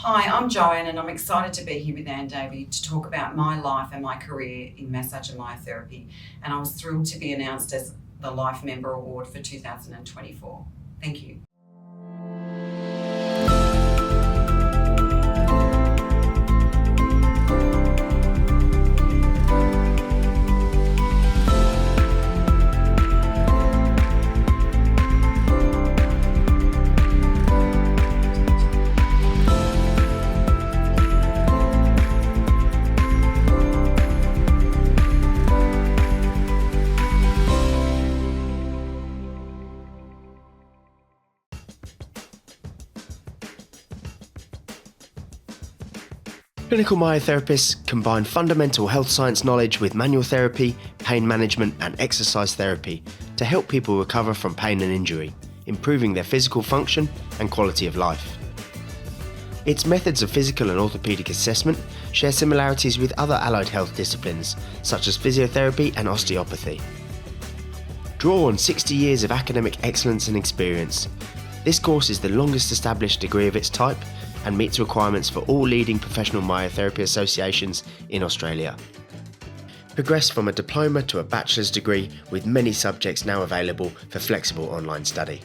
Hi, I'm Jo-Anne and I'm excited to be here with Davey to talk about my life and my career in massage and myotherapy. And I was thrilled to be announced as the Life Member Award for 2024. Thank you. Clinical myotherapists combine fundamental health science knowledge with manual therapy, pain management and exercise therapy to help people recover from pain and injury, improving their physical function and quality of life. Its methods of physical and orthopaedic assessment share similarities with other allied health disciplines such as physiotherapy and osteopathy. Draw on 60 years of academic excellence and experience. This course is the longest established degree of its type and meets requirements for all leading professional myotherapy associations in Australia. Progress from a diploma to a bachelor's degree with many subjects now available for flexible online study.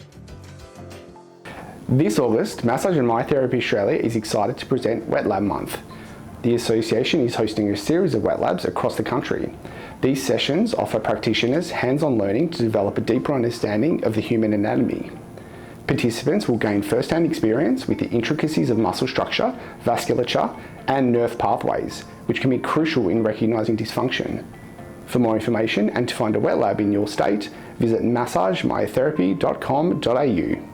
This August, Massage and Myotherapy Australia is excited to present Wet Lab Month. The association is hosting a series of wet labs across the country. These sessions offer practitioners hands-on learning to develop a deeper understanding of the human anatomy. Participants will gain first-hand experience with the intricacies of muscle structure, vasculature, and nerve pathways, which can be crucial in recognising dysfunction. For more information and to find a wet lab in your state, visit massagemyotherapy.com.au.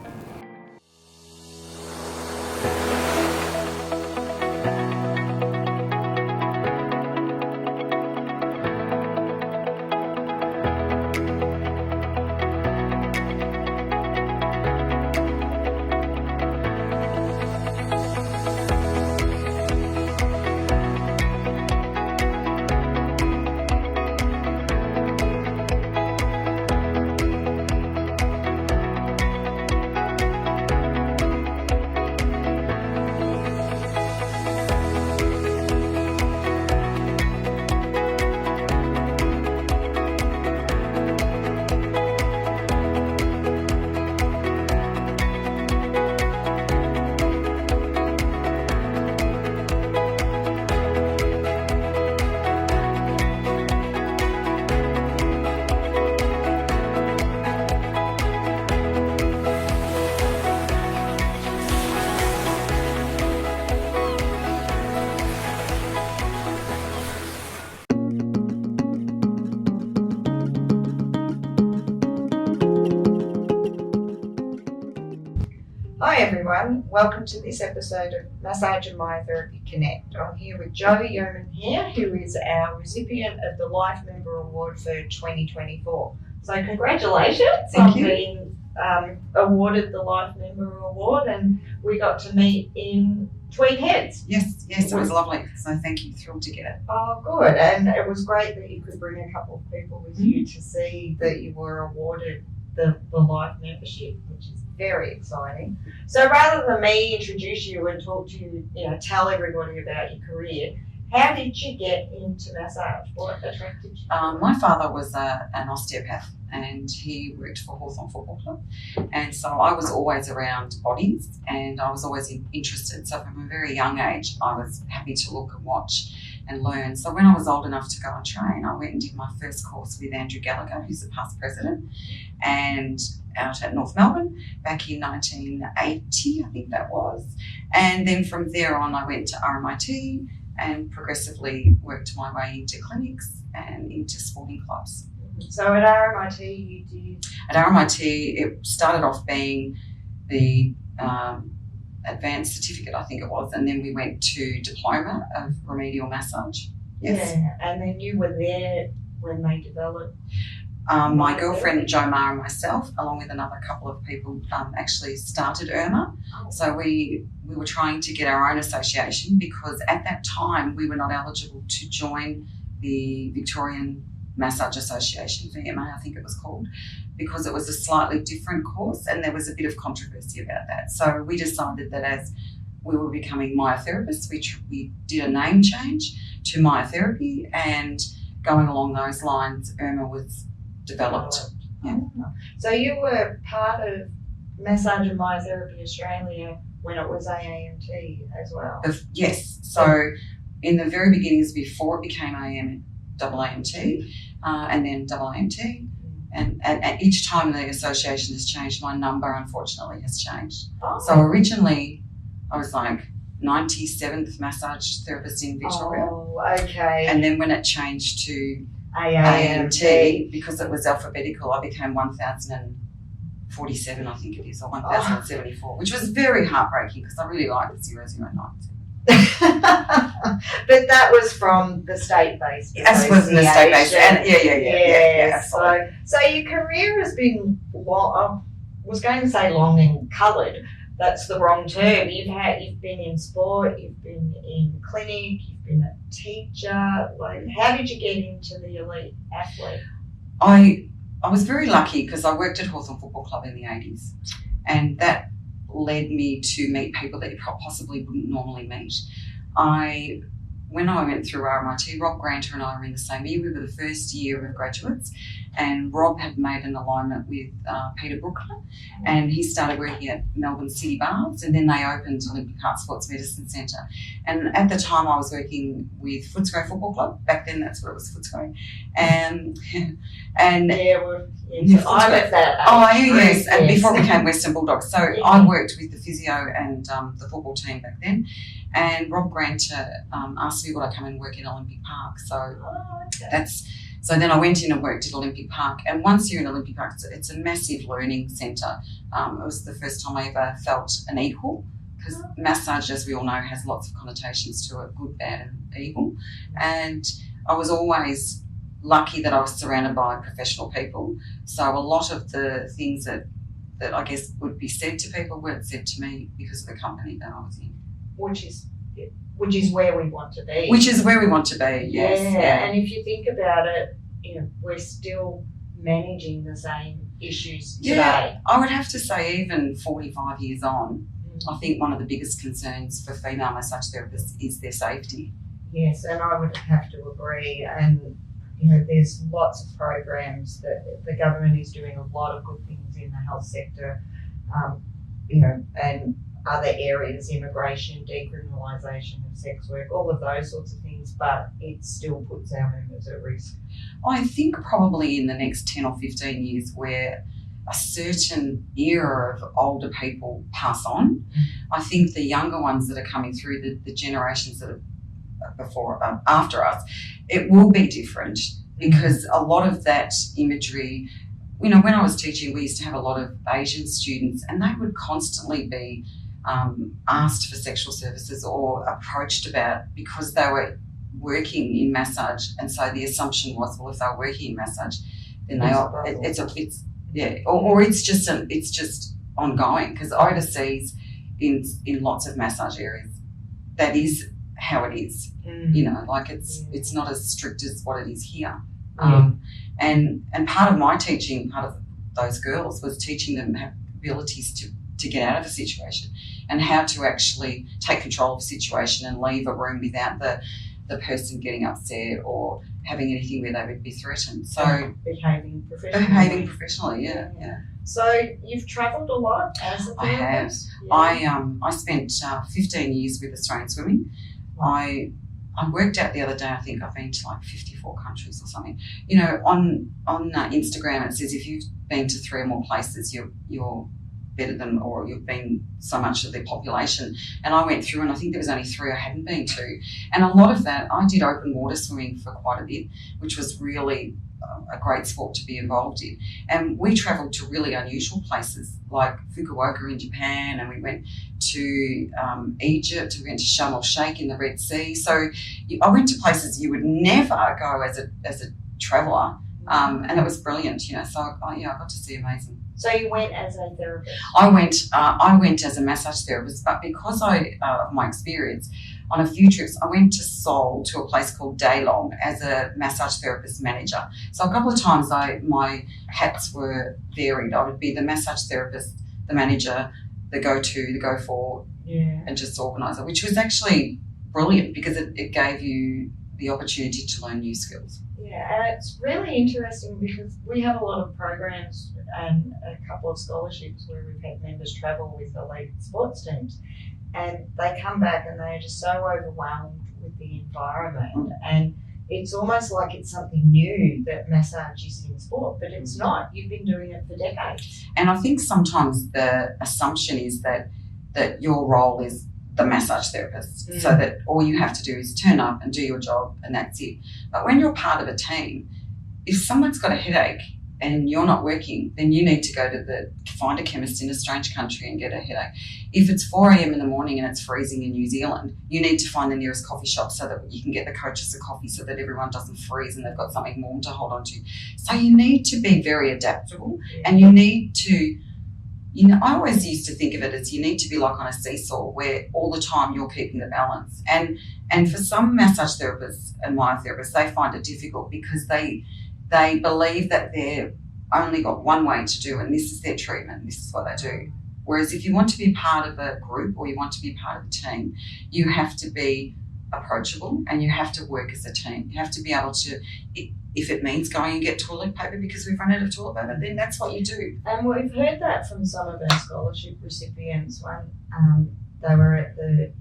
Hi everyone, welcome to this episode of Massage and Myotherapy Connect. I'm here with Jo-Anne Yeoman-Hare, who is our recipient of the Life Member Award for 2024. So congratulations on being awarded the Life Member Award, and we got to meet in Tweed Heads. Yes, it was lovely. So thank you, thrilled to get it. Oh, good. And it was great that you could bring a couple of people with you to see that you were awarded the Life membership, which is very exciting. So rather than me introduce you and talk to you, tell everybody about your career, how did you get into massage? What attracted you? My father was an osteopath and he worked for Hawthorn Football Club. And so I was always around bodies and I was always interested. So from a very young age, I was happy to look and watch and learn. So when I was old enough to go and train, I went and did my first course with Andrew Gallagher, who's the past president, and out at North Melbourne back in 1980, I think that was. And then from there on, I went to RMIT and progressively worked my way into clinics and into sporting clubs. So at RMIT, you did? At RMIT, it started off being the advanced certificate, I think it was, and then we went to diploma of remedial massage. Yes. Yeah, and then you were there when they developed? My girlfriend Jo Ma and myself, along with another couple of people, actually started IRMA. Oh. So we were trying to get our own association because at that time we were not eligible to join the Victorian Massage Association, VMA I think it was called, because it was a slightly different course and there was a bit of controversy about that. So we decided that as we were becoming Myotherapists. We did a name change to Myotherapy, and going along those lines, Irma was developed. Yeah. So you were part of Massage and Myotherapy Australia when it was AAMT as well? Yes. So in the very beginnings, before it became AAMT, and then AAMT, and each time the association has changed, my number unfortunately has changed. Oh. So originally I was like 97th massage therapist in Victoria. Oh, okay. And then when it changed to AAMT, because it was alphabetical, I became 1047, I think it is, or 1074, which was very heartbreaking because I really liked the 009. But that was from the state-based As was in the state-based, and yeah. absolutely. So your career has been long. I was going to say long and coloured. That's the wrong term. You've been in sport, you've been in clinic, you've been a teacher. Like, how did you get into the elite athlete? I was very lucky because I worked at Hawthorn Football Club in the 80s, and that led me to meet people that you possibly wouldn't normally meet. When I went through RMIT, Rob Granter and I were in the same year. We were the first year of graduates, and Rob had made an alignment with Peter Brookler, and he started working at Melbourne City Baths, and then they opened Olympic Heart Sports Medicine Centre. And at the time I was working with Footscray Football Club. Back then that's what it was, Footscray. And I left that. Yes, and before it became Western Bulldogs. So I worked with the physio and the football team back then. And Rob Granter asked me would I come and work in Olympic Park. So so then I went in and worked at Olympic Park. And once you're in Olympic Park, it's a massive learning centre. It was the first time I ever felt an equal, because massage, as we all know, has lots of connotations to it, good, bad and evil. And I was always lucky that I was surrounded by professional people. So a lot of the things that I guess would be said to people weren't said to me because of the company that I was in. Which is where we want to be. Which is where we want to be, yes. Yeah, and if you think about it, we're still managing the same issues today. Yeah, I would have to say even 45 years on, I think one of the biggest concerns for female massage therapists is their safety. Yes, and I would have to agree. And there's lots of programs that the government is doing a lot of good things in the health sector, and other areas, immigration, decriminalisation of sex work, all of those sorts of things, but it still puts our members at risk. I think probably in the next 10 or 15 years where a certain era of older people pass on, I think the younger ones that are coming through, the generations that are after us, it will be different, because a lot of that imagery, when I was teaching, we used to have a lot of Asian students, and they would constantly be asked for sexual services or approached about, because they were working in massage, and so the assumption was, well, if they were working in massage, then it's just ongoing, because overseas in lots of massage areas, that is how it is. It's not as strict as what it is here. And part of my teaching, part of those girls, was teaching them have abilities to get out of a situation and how to actually take control of a situation and leave a room without the person getting upset or having anything where they would be threatened. So behaving professionally. Yeah. So you've travelled a lot as a therapist? I have. I spent 15 years with Australian Swimming. I worked out the other day, I think I've been to like 54 countries or something. On Instagram it says if you've been to 3 or more places, you're better than, or you've been so much of the population. And I went through, and I think there was only 3 I hadn't been to. And a lot of that, I did open water swimming for quite a bit, which was really a great sport to be involved in. And we travelled to really unusual places like Fukuoka in Japan, and we went to Egypt, we went to Sharm el-Sheikh in the Red Sea. So I went to places you would never go as a traveller, and it was brilliant, So I got to see amazing. So you went as a therapist? I went as a massage therapist, but because of my experience, on a few trips, I went to Seoul to a place called Daylong as a massage therapist manager. So a couple of times my hats were varied. I would be the massage therapist, the manager, the go-to, the go-for, and just organise it, which was actually brilliant because it gave you the opportunity to learn new skills. Yeah, and it's really interesting because we have a lot of programs and a couple of scholarships where we've had members travel with elite sports teams, and they come back and they're just so overwhelmed with the environment, and it's almost like it's something new that massage is in sport, but it's not. You've been doing it for decades. And I think sometimes the assumption is that your role is the massage therapist, so that all you have to do is turn up and do your job and that's it. But when you're part of a team, if someone's got a headache and you're not working, then you need to go to find a chemist in a strange country and get a headache. If it's 4 a.m. in the morning and it's freezing in New Zealand, you need to find the nearest coffee shop so that you can get the coaches a coffee so that everyone doesn't freeze and they've got something warm to hold on to. So you need to be very adaptable, and you need to, I always used to think of it as you need to be like on a seesaw where all the time you're keeping the balance. And for some massage therapists and myotherapists, they find it difficult because they believe that they're only got one way to do, and this is their treatment, this is what they do. Whereas if you want to be part of a group or you want to be part of a team, you have to be approachable and you have to work as a team. You have to be able to, if it means going and get toilet paper because we've run out of toilet paper, then that's what you do. And we've heard that from some of our scholarship recipients when they were at the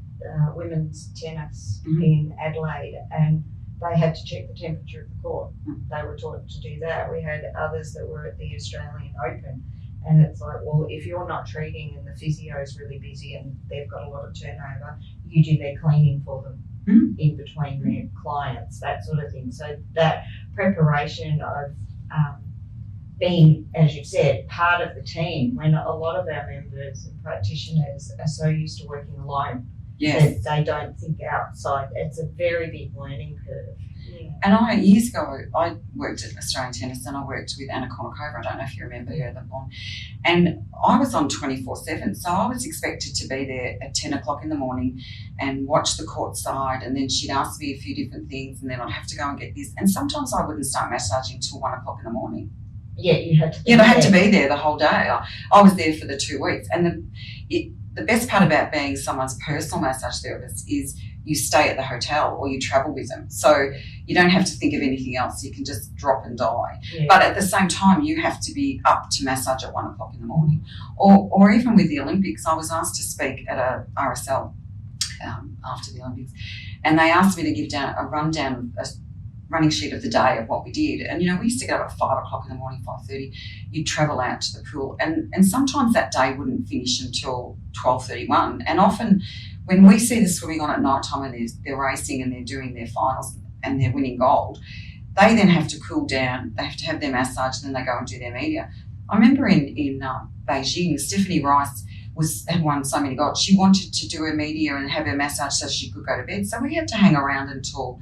women's tennis in Adelaide, and they had to check the temperature of the court. They were taught to do that. We had others that were at the Australian Open, and it's like, well, if you're not treating and the physio is really busy and they've got a lot of turnover, you do their cleaning for them in between their clients, that sort of thing. So that preparation of being, as you've said, part of the team, when a lot of our members and practitioners are so used to working alone, that they don't think outside. It's a very big learning curve. Yeah. And years ago, I worked at Australian Tennis and I worked with Anna Kournikova. I don't know if you remember her, that one. And I was on 24/7, so I was expected to be there at 10 o'clock in the morning and watch the court side, and then she'd ask me a few different things, and then I'd have to go and get this. And sometimes I wouldn't start massaging till 1 o'clock in the morning. Yeah, you had to. I had to be there the whole day. I was there for the 2 weeks, and the best part about being someone's personal massage therapist is you stay at the hotel or you travel with them. So you don't have to think of anything else. You can just drop and die. Yeah. But at the same time, you have to be up to massage at 1 o'clock in the morning. Or even with the Olympics, I was asked to speak at a RSL after the Olympics, and they asked me to give a running sheet of the day of what we did. And, we used to get up at 5 o'clock in the morning, 5:30. You'd travel out to the pool. And sometimes that day wouldn't finish until 12:31. And often when we see the swimming on at night time and they're racing and they're doing their finals and they're winning gold, they then have to cool down. They have to have their massage, and then they go and do their media. I remember in Beijing, Stephanie Rice had won so many golds. She wanted to do her media and have her massage so she could go to bed. So we had to hang around until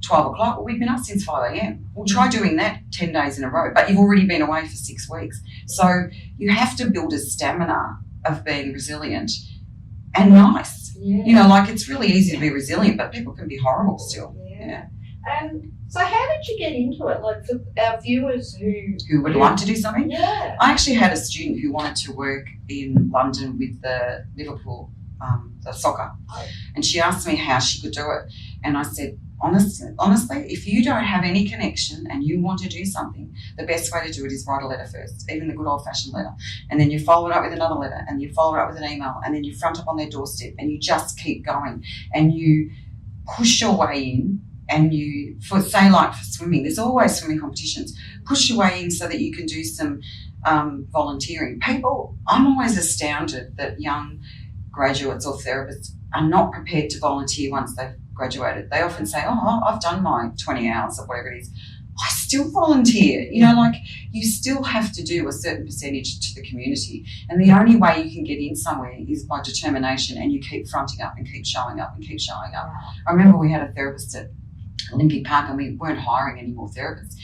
12 o'clock. Well, we've been up since 5 a.m. We'll try doing that 10 days in a row, but you've already been away for 6 weeks. So you have to build a stamina of being resilient and nice. Yeah. It's really easy to be resilient, but people can be horrible still. Yeah. So how did you get into it? Like, for our viewers who would like to do something? Yeah. I actually had a student who wanted to work in London with the Liverpool, the soccer. And she asked me how she could do it. And I said, honestly, if you don't have any connection and you want to do something, the best way to do it is write a letter first, even the good old-fashioned letter. And then you follow it up with another letter, and you follow it up with an email, and then you front up on their doorstep, and you just keep going. And you push your way in, and for swimming, there's always swimming competitions. Push your way in so that you can do some volunteering. I'm always astounded that young graduates or therapists are not prepared to volunteer once they've graduated. They often say, I've done my 20 hours or whatever it is. I still volunteer. You still have to do a certain percentage to the community. And the only way you can get in somewhere is by determination, and you keep fronting up and keep showing up and keep showing up. I remember we had a therapist at Olympic Park, and we weren't hiring any more therapists.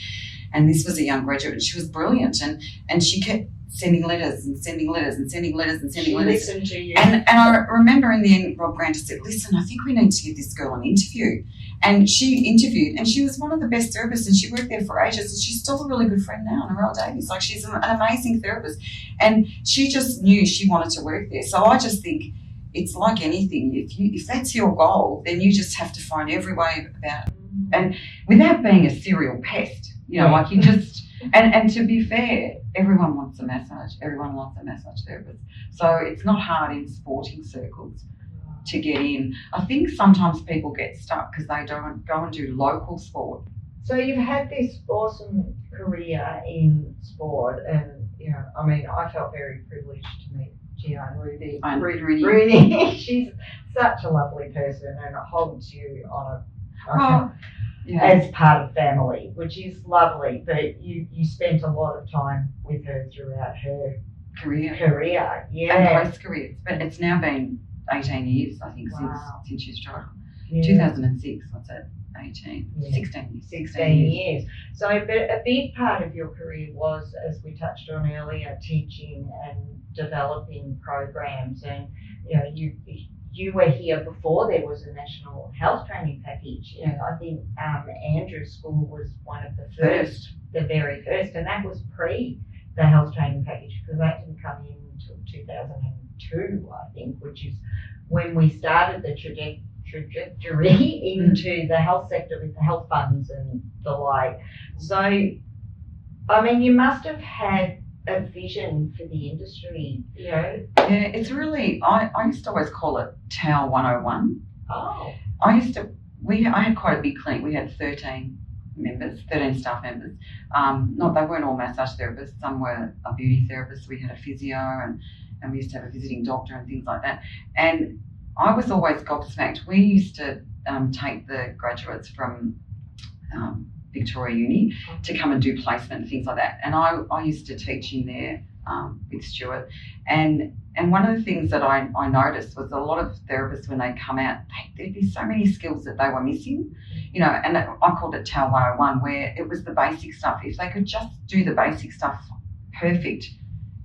And this was a young graduate, and she was brilliant. And she kept sending letters and sending letters and sending letters and sending letters. She listened to you. And I remember in the end, Rob Grant said, listen, I think we need to give this girl an interview. And she interviewed, and she was one of the best therapists, and she worked there for ages, and she's still a really good friend now, Narelle Davies. She's an amazing therapist. And she just knew she wanted to work there. So I just think it's like anything. If that's your goal, then you just have to find every way about it. And without being a serial pest, like you just, and to be fair, everyone wants a massage. Everyone loves a massage therapist. So it's not hard in sporting circles to get in. I think sometimes people get stuck because they don't go and do local sport. So you've had this awesome career in sport, and I felt very privileged to meet Jo-Anne Rooney. She's such a lovely person and holds you on as part of family, which is lovely. But you spent a lot of time with her throughout her career, and post-career. But it's now been 18 years, I think, since she's tried. 2006, what's that? 18, 16 years. So a big part of your career was, as we touched on earlier, teaching and developing programs. And you were here before there was a national health training package. I think Andrew's school was one of the first, the very first, and that was pre the health training package, because that didn't come in until 2002, I think, which is when we started the trajectory into the health sector with the health funds and the like. So, you must have had a vision for the industry, Yeah, it's really, I used to always call it TAL 101. Oh. I had quite a big clinic. We had 13 staff members. They weren't all massage therapists. Some were a beauty therapist. We had a physio and we used to have a visiting doctor and things like that. And I was always gobsmacked. We used to take the graduates from Victoria Uni to come and do placement and things like that. And I used to teach in there with Stuart. And one of the things that I noticed was a lot of therapists, when they come out, there'd be so many skills that they were missing, and I called it TAL 101, where it was the basic stuff. If they could just do the basic stuff perfect,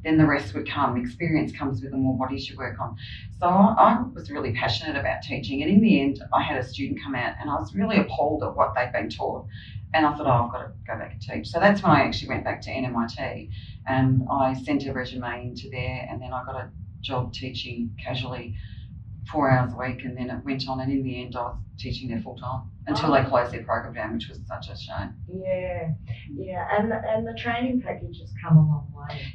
then the rest would come. Experience comes with the more bodies you work on. So I was really passionate about teaching. And in the end, I had a student come out and I was really appalled at what they'd been taught. And I thought, I've got to go back and teach. So that's when I actually went back to NMIT and I sent a resume into there, and then I got a job teaching casually 4 hours a week, and then it went on, and in the end I was teaching there full time until they closed their program down, which was such a shame. And the training package has come a long way.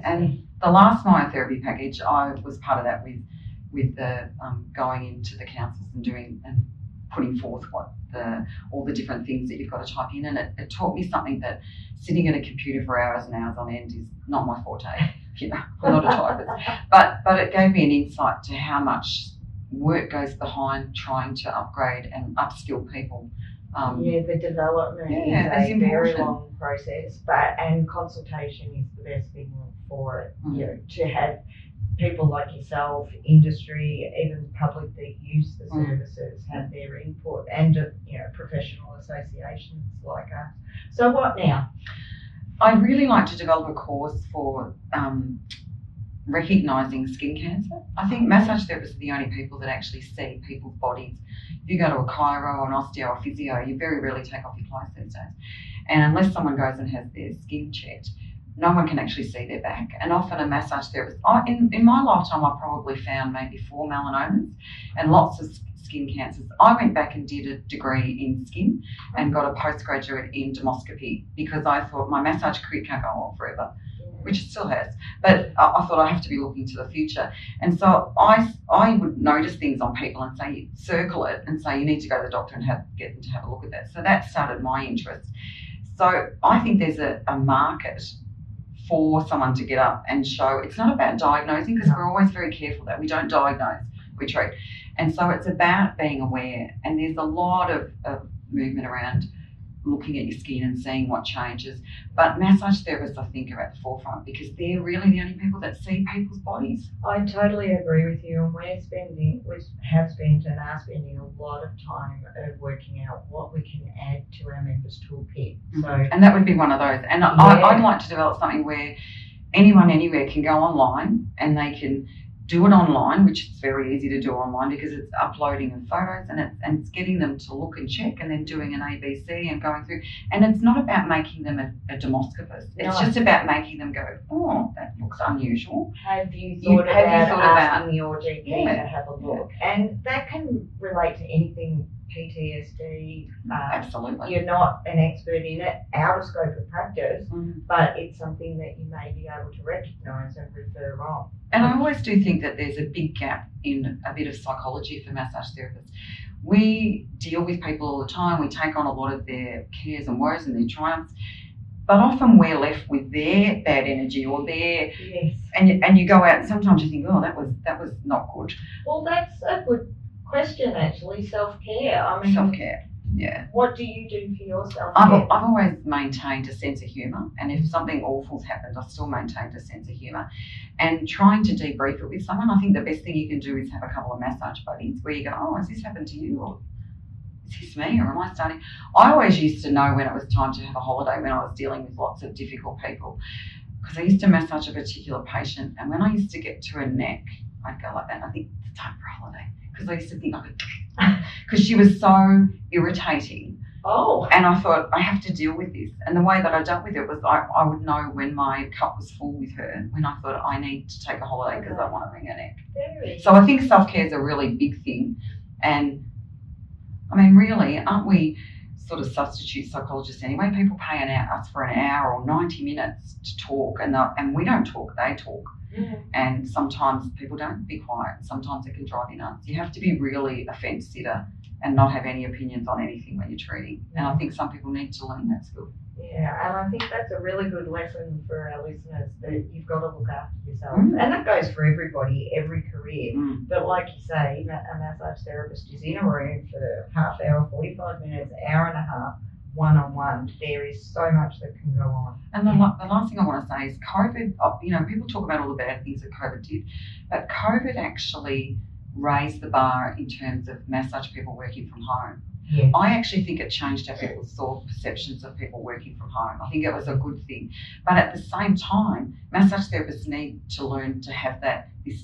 And the last myotherapy package, I was part of that with the going into the councils and doing and putting forth all the different things that you've got to type in, and it taught me something that sitting at a computer for hours and hours on end is not my forte. I'm not a typist, but it gave me an insight to how much work goes behind trying to upgrade and upskill people. The development is a very long process, and consultation is the best thing for it. To have people like yourself, industry, even public that use the services have their input, and professional associations like us. So what now? I'd really like to develop a course for recognising skin cancer. I think massage therapists are the only people that actually see people's bodies. If you go to a chiro, an osteo, or physio, you very rarely take off your clothes these days. And unless someone goes and has their skin checked, no one can actually see their back. And often a massage therapist, in my lifetime, I probably found maybe 4 melanomas and lots of skin cancers. I went back and did a degree in skin and got a postgraduate in dermoscopy because I thought my massage career can't go on forever, which it still has. But I thought I have to be looking to the future. And so I would notice things on people and say, circle it and say, you need to go to the doctor and get them to have a look at that. So that started my interest. So I think there's a market for someone to get up and show. It's not about diagnosing, because we're always very careful that we don't diagnose, we treat. And so it's about being aware. And there's a lot of movement around looking at your skin and seeing what changes. But massage therapists, I think, are at the forefront because they're really the only people that see people's bodies. I totally agree with you, and we have spent and are spending a lot of time working out what we can add to our members' toolkit. So, and that would be one of those. And I'd like to develop something where anyone anywhere can go online and they can do it online, which is very easy to do online because it's uploading of photos and it's getting them to look and check and then doing an ABC and going through. And it's not about making them a dermoscopist. It's just about making them go, oh, that looks unusual. Have you thought about asking your GP to have a look? Yeah. And that can relate to anything PTSD. Absolutely. You're not an expert in it, out of scope of practice, but it's something that you may be able to recognise and refer on. And I always do think that there's a big gap in a bit of psychology for massage therapists. We deal with people all the time. We take on a lot of their cares and woes and their triumphs, but often we're left with their bad energy or their and you go out and sometimes you think, oh, that was not good. Well, that's a good question actually. Self-care. I mean, self-care. Yeah. What do you do for your self-care? I've always maintained a sense of humour, and if something awful's happened, I still maintained a sense of humour. And trying to debrief it with someone, I think the best thing you can do is have a couple of massage buddies where you go, oh, has this happened to you? Or is this me? Or am I starting? I always used to know when it was time to have a holiday when I was dealing with lots of difficult people, because I used to massage a particular patient, and when I used to get to her neck, I'd go like that, and I think it's time for a holiday. Because I used to think I could, because she was so irritating. Oh. And I thought, I have to deal with this. And the way that I dealt with it was I would know when my cup was full with her, when I thought I need to take a holiday because I want to wring her neck. So I think self-care is a really big thing. And I mean, really, aren't we sort of substitute psychologists anyway? People pay us for an hour or 90 minutes to talk, and we don't talk, they talk. And sometimes people don't be quiet. Sometimes it can drive you nuts. You have to be really a fence sitter and not have any opinions on anything when you're treating. And I think some people need to learn that skill. Yeah, and I think that's a really good lesson for our listeners, that you've got to look after yourself. And that goes for everybody, every career. But like you say, a massage therapist is in a room for half hour, 45 minutes, hour and a half, one-on-one. There is so much that can go on. And the last thing I want to say is COVID, people talk about all the bad things that COVID did, but COVID actually raised the bar in terms of massage people working from home. Yes. I actually think it changed how people saw perceptions of people working from home. I think it was a good thing. But at the same time, massage therapists need to learn to have that, this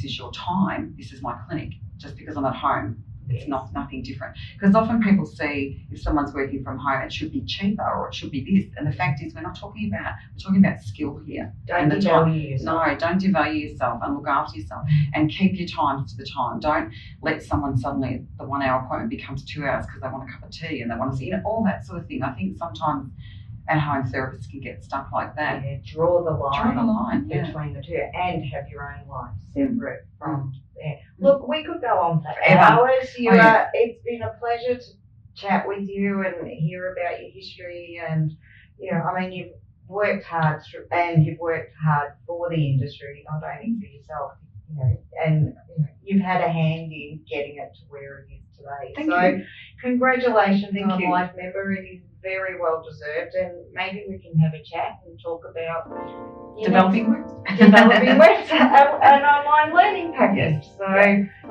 is your time, this is my clinic. Just because I'm at home, it's nothing different. Because often people see if someone's working from home, it should be cheaper or it should be this. And the fact is, we're talking about skill here. Don't devalue yourself. No, don't devalue yourself and look after yourself. And keep your times to the time. Don't let someone suddenly, the 1 hour appointment becomes 2 hours because they want a cup of tea and they want to see, all that sort of thing. I think sometimes at-home therapists can get stuck like that. Yeah, draw the line between the two, and have your own life separate from there. Look, we could go on for hours. It's been a pleasure to chat with you and hear about your history. And you've worked hard and you've worked hard for the industry, not only for yourself. And you've had a hand in getting it to where it is today. Thank you. Congratulations on Life Member. It is very well deserved, and maybe we can have a chat and talk about developing an online learning package. So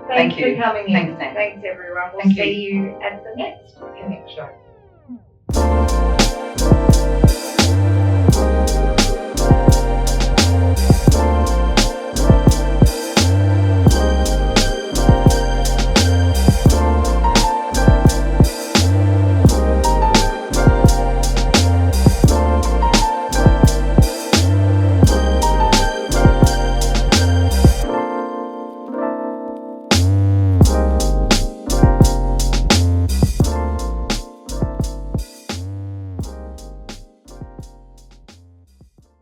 thanks for coming in. Thanks, Sam. Thanks everyone. We'll see you at the next Connect show.